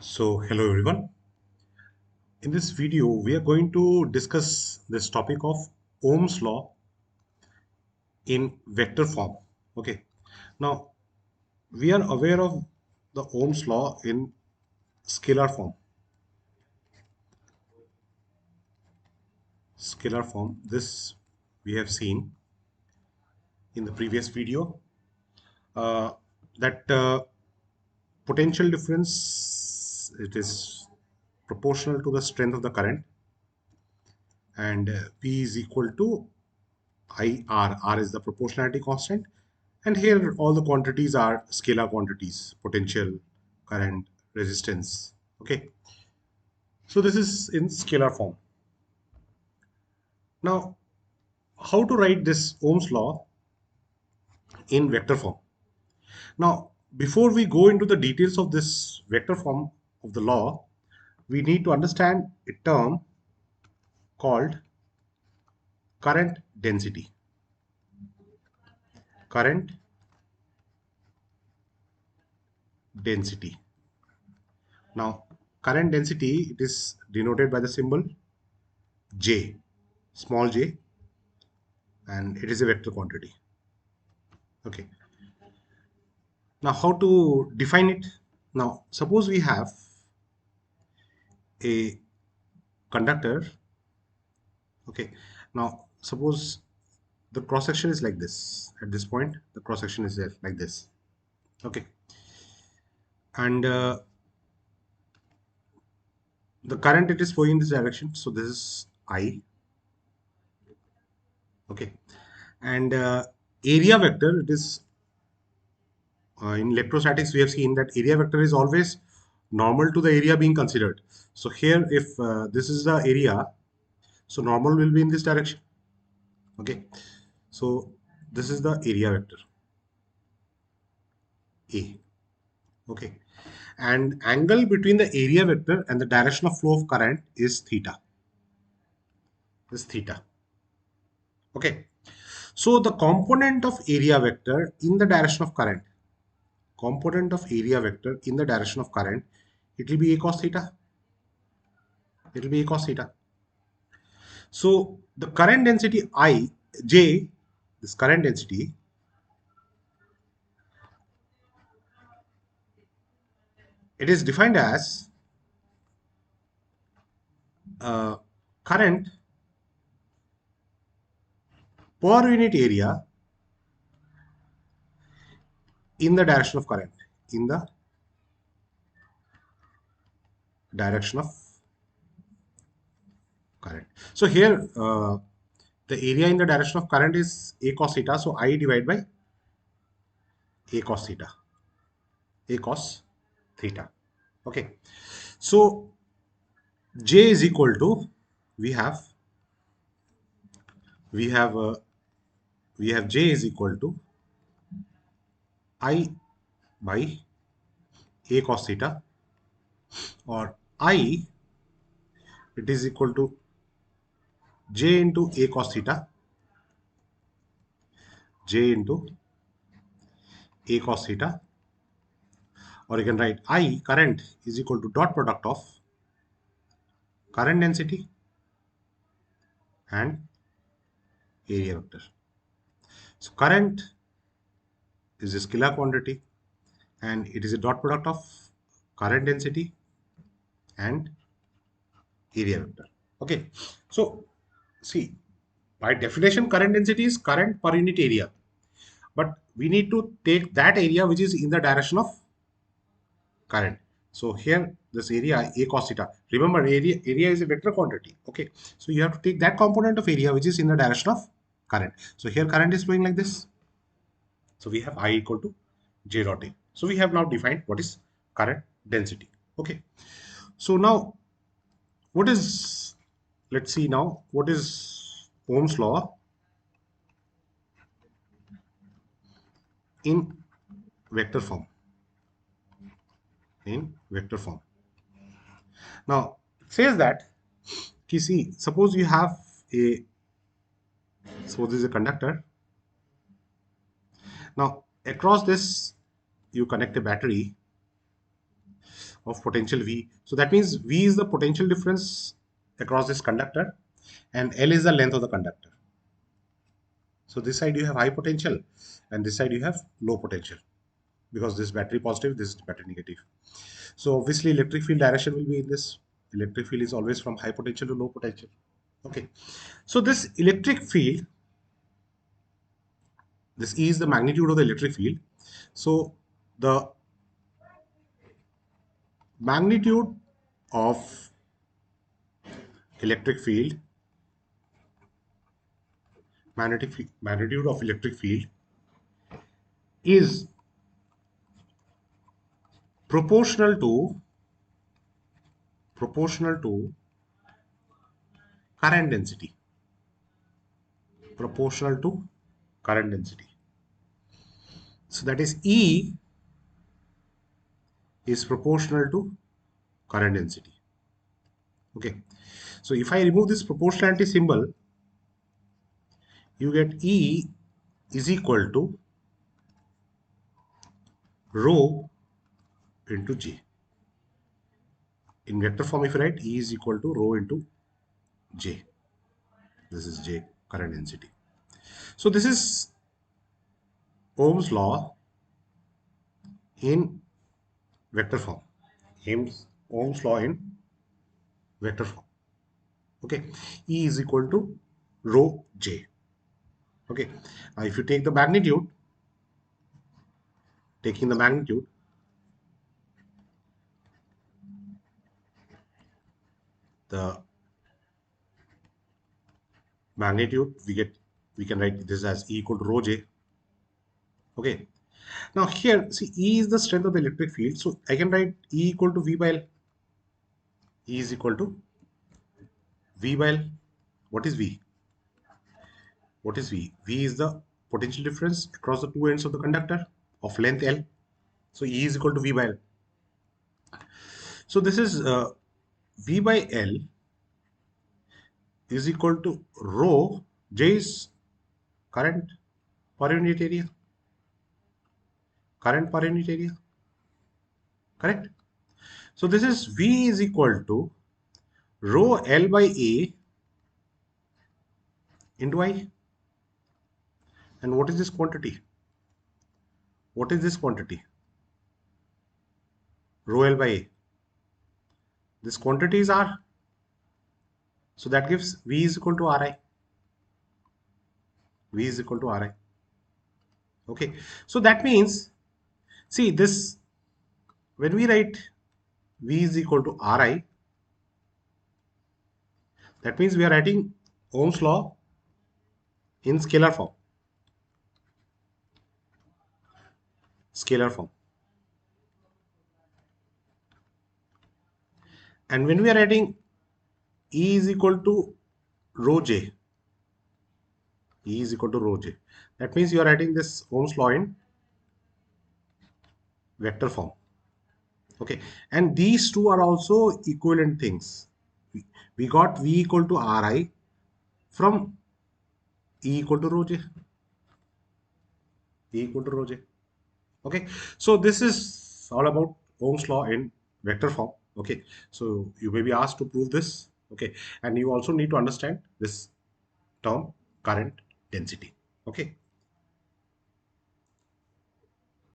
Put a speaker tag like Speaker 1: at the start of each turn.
Speaker 1: So, hello everyone. In this video, we are going to discuss this topic of Ohm's law in vector form. Okay. Now, we are aware of the Ohm's law in scalar form. Scalar form. This we have seen in the previous video. That potential difference, it is proportional to the strength of the current, and P is equal to IR. R is the proportionality constant. And here all the quantities are scalar quantities, potential, current, resistance. Okay. So this is in scalar form. Now, how to write this Ohm's law in vector form? Now, before we go into the details of this vector form of the law, we need to understand a term called current density. Current density. Now, current density, it is denoted by the symbol J, small j, and it is a vector quantity. Okay. Now, how to define it? Now, suppose we have a conductor. Okay. Now, suppose the cross section is like this. At this point, the cross section is there like this. Okay. And the current, it is flowing in this direction. So this is I. Okay. And area vector, it is in electrostatics, we have seen that area vector is always normal to the area being considered. So here, if this is the area, so normal will be in this direction. Okay. So this is the area vector A. Okay. And angle between the area vector and the direction of flow of current is theta. Is theta. Okay. So the component of area vector in the direction of current, component of area vector in the direction of current, it will be A cos theta. It will be A cos theta. So the current density J, this current density, it is defined as current per unit area in the direction of current. In the direction of current. So here the area in the direction of current is A cos theta. So I divided by A cos theta. A cos theta. Okay. So J is equal to, we have we have uh, we have J is equal to I by A cos theta, or I, it is equal to J into A cos theta, J into A cos theta, or you can write I current is equal to dot product of current density and area vector. So current is a scalar quantity and it is a dot product of current density and area vector. Okay. So see, by definition, current density is current per unit area. But we need to take that area which is in the direction of current. So here this area A cos theta. Remember, area is a vector quantity. Okay. So you have to take that component of area which is in the direction of current. So here current is flowing like this. So we have I equal to J dot A. So we have now defined what is current density. Okay. So now what is, let's see now, what is Ohm's law in vector form. In vector form. Now it says that, you see, suppose you have a, suppose this is a conductor. Now across this you connect a battery. of potential V. So that means V is the potential difference across this conductor and L is the length of the conductor. So this side you have high potential and this side you have low potential, because this battery positive, this is battery negative. So obviously electric field direction will be in this. Electric field is always from high potential to low potential. Okay. So this electric field, this E is the magnitude of the electric field. So the magnitude of electric field, magnitude of electric field is proportional to current density. Proportional to current density. So that is E is proportional to current density. Okay. So if I remove this proportionality symbol, you get E is equal to rho into J. In vector form, if you write, E is equal to rho into J. This is J, current density. So this is Ohm's law in vector form. Ohm's law in vector form. Okay. E is equal to rho J. Okay. Now if you take the magnitude, taking the magnitude, the magnitude we can write this as E equal to rho J. Okay. Now here, see, E is the strength of the electric field. So I can write E equal to V by L. E is equal to V by L. What is V? What is V? V is the potential difference across the two ends of the conductor of length L. So E is equal to V by L. So this is V by L is equal to rho. J is current per unit area. Current per unit area. Correct? So this is V is equal to rho L by A into I. And what is this quantity? What is this quantity? Rho L by A. This quantity is R. So that gives V is equal to Ri. V is equal to Ri. Okay. So that means, see this, when we write V is equal to Ri, that means we are writing Ohm's law in scalar form. Scalar form. And when we are writing E is equal to rho J, E is equal to rho J, that means you are writing this Ohm's law in vector form. Okay. And these two are also equivalent things. We got V equal to Ri from E equal to rho J. E equal to rho J. Okay. So this is all about Ohm's law in vector form. Okay. So you may be asked to prove this. Okay. And you also need to understand this term current density. Okay.